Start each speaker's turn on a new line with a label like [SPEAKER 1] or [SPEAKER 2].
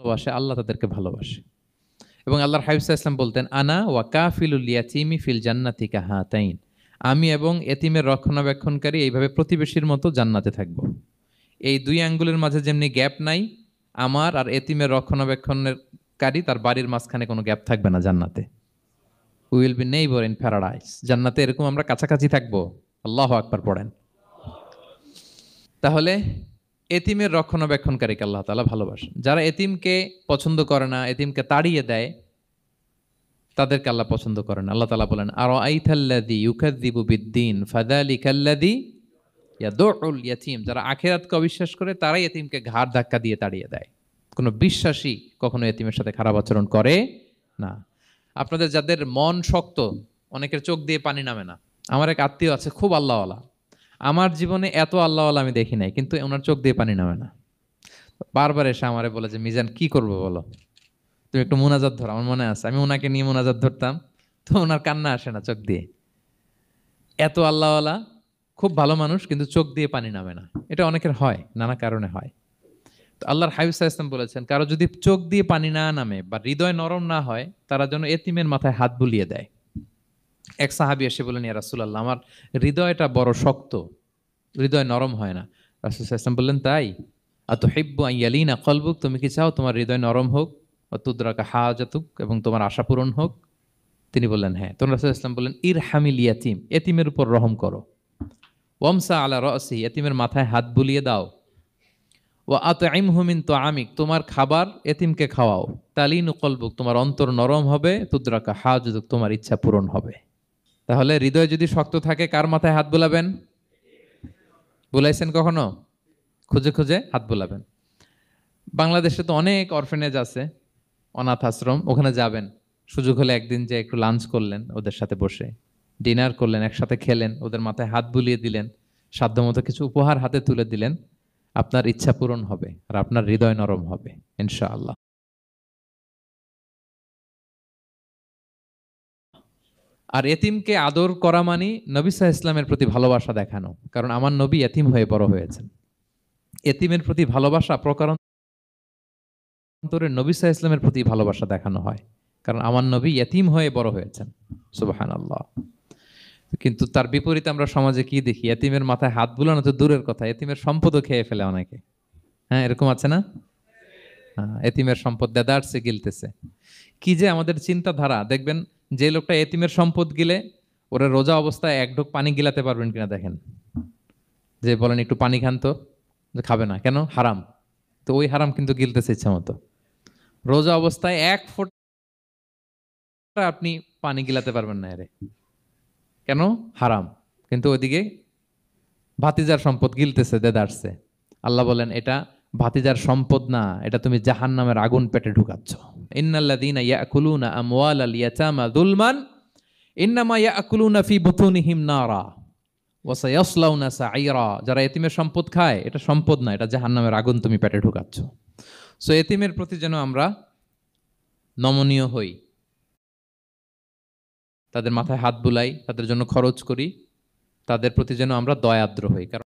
[SPEAKER 1] ভালোবাসে, আল্লাহ তাদেরকে ভালোবাসে। এবং আল্লাহর হাবিব সাল্লাল্লাহু আলাইহি ওয়াসাল্লাম বলতেন, আনা ওয়া কাফিলুল ইয়াতীমি ফিল জান্নাতি কাহাতাইন, আমি এবং এতিমের রক্ষণাবেক্ষণকারী এইভাবে প্রতিবেশীর মতো জান্নাতে থাকব। এই দুই আঙ্গুলের মাঝে যেমনি গ্যাপ নাই, আমার আর এতিমের রক্ষণাবেক্ষণের কারী তার বাড়ির মাঝখানে কোনো গ্যাপ থাকবে না জান্নাতে। We will be neighbour in paradise. জান্নাতে এরকম আমরা কাছাকাছি থাকবো। আল্লাহু আকবার পড়েন। তাহলে এতিমের রক্ষণাবেক্ষণকারীকে আল্লাহ তাআলা ভালোবাসেন। যারা এতিমকে পছন্দ করে না, এতিমকে তাড়িয়ে দেয়, তাদেরকে আল্লাহ পছন্দ করেন। আল্লাহ তাআলা বলেন, আরাআইতাল্লাযী ইউকাযযিবু বিদ্দীন ফাযালিকাল্লাযী ইয়াদুউল ইয়াতীম। যারা আখিরাতকে অবিশ্বাস করে তারাই এতিমকে ঘাড় ধাক্কা দিয়ে তাড়িয়ে দেয়। কোনো বিশ্বাসী কখনো এতিমের সাথে খারাপ আচরণ করে না। আপনাদের যাদের মন শক্ত, অনেকের চোখ দিয়ে পানি নামে না। আমার এক আত্মীয় আছে, খুব আল্লাহওয়ালা। আমার জীবনে এত আল্লাহওয়ালা আমি দেখি নাই, কিন্তু ওনার চোখ দিয়ে পানি নামে না। বারবার এসে আমারে বলে যে, মিজান কি করবো বলো, তুমি একটু মোনাজাত ধরো। আমার মনে আছে আমি ওনাকে নিয়ে মোনাজাত ধরতাম, তো ওনার কান্না আসে না চোখ দিয়ে। এত আল্লাহওয়ালা, খুব ভালো মানুষ, কিন্তু চোখ দিয়ে পানি নামে না। এটা অনেকের হয়, নানা কারণে হয়। তো আল্লাহর হাবিব সাল্লাল্লাহু আলাইহি ওয়াসাল্লাম বলেছেন, কারো যদি চোখ দিয়ে পানি না নামে বা হৃদয় নরম না হয়, তারা যেন এতিমের মাথায় হাত বুলিয়ে দেয়। এক সাহাবী এসে বলেন, ইয়া রাসূলুল্লাহ, আমার হৃদয়টা বড় শক্ত, হৃদয় নরম হয় না। রাসূল সাল্লাল্লাহু আলাইহি ওয়াসাল্লাম বললেন, তাই? আতুহিব্বু আন ইয়ালিনা কলবুক, তুমি কি চাও তোমার হৃদয় নরম হোক, ওয়া তুদরাকা হাজাতুক, এবং তোমার আশা পূরণ হোক? তিনি বললেন, হ্যাঁ। তো রাসূল সাল্লাল্লাহু আলাইহি ওয়াসাল্লাম বললেন, ইরহামিল ইয়াতীম, এতিমের উপর রহম করো। ওয়ামসা আলা রাসি, এতিমের মাথায় হাত বুলিয়ে দাও। ওয়া আতইমহু মিন তুআমিক, তোমার খাবার এতিমকে খাওয়াও। তালিনু কলবুক, তোমার অন্তর নরম হবে। তুদরাকা হাজাতুক, তোমার ইচ্ছা পূরণ হবে। তাহলে হৃদয় যদি শক্ত থাকে, কার মাথায় হাত বুলাবেন? বুলাইছেন কখনো? খুঁজে খুঁজে হাত বুলাবেন। বাংলাদেশে তো অনেক অরফেনেজ আছে, অনাথ আশ্রম, ওখানে যাবেন। সুযোগ হলে একদিন যে একটু লাঞ্চ করলেন ওদের সাথে বসে, ডিনার করলেন, একসাথে খেলেন, ওদের মাথায় হাত বুলিয়ে দিলেন, সাধ্যমতো কিছু উপহার হাতে তুলে দিলেন, আপনার ইচ্ছা পূরণ হবে আর আপনার হৃদয় নরম হবে ইনশাআল্লাহ। আর এতিমকে আদর করা মানে নবী সাল্লাল্লাহু আলাইহি ইসলামের প্রতি ভালোবাসা দেখানো। কারণ আমার নবী এতিম হয়ে বড় হয়েছেন। এতিমের প্রতি ভালোবাসা প্রকারান্তরে নবী সাল্লাল্লাহু আলাইহি ইসলামের প্রতি ভালোবাসা দেখানো হয়। কারণ আমার নবী এতিম হয়ে বড় হয়েছেন। সুবহানাল্লাহ। কিন্তু তার বিপরীতে আমরা সমাজে কি দেখি? এতিমের মাথায় হাত বুলানো তো দূরের কথা, এতিমের সম্পদও খেয়ে ফেলে অনেকে। হ্যাঁ, এরকম আছে না? এতিমের সম্পদ দেদারসে গিলতেছে। কি যে আমাদের চিন্তাধারা! দেখবেন যে লোকটা এতিমের সম্পদ গিলে, ওরা রোজা অবস্থায় এক ঢোক পানি গিলাতে পারবেন কিনা দেখেন। যে বলেন একটু পানি খান তো, যে খাবে না কেন? হারাম। তো ওই হারাম কিন্তু গিলতেছে ইচ্ছা মতো। রোজা অবস্থায় এক ফোঁটা আপনি পানি গিলাতে পারবেন না এরে, কেন? হারাম। কিন্তু ওইদিকে ভাতিজার সম্পদ গিলতেছে দেদারসে। আল্লাহ বলেন, এটা ভাতিজার সম্পদ না, এটা তুমি জাহান্নামের আগুন পেটে ঢুকাচ্ছ। ইন্নাল্লাযীনা ইয়াকুলুনা আমওয়ালাল ইয়াতামা যুলমান ইন্নামা ইয়াকুলুনা ফি বুতুনিহিম নারা ওয়া সায়াসলাউনা সাঈরা। যারা এতিমের সম্পদ খায়, এটা সম্পদ না, এটা জাহান্নামের আগুন তুমি পেটে ঢুকাচ্ছ। সো এতিমের প্রতি যেন আমরা নমনীয় হই, তাদের মাথায় হাত বুলাই, তাদের জন্য খরচ করি, তাদের প্রতি যেন আমরা দয়াদ্র হই। কারণ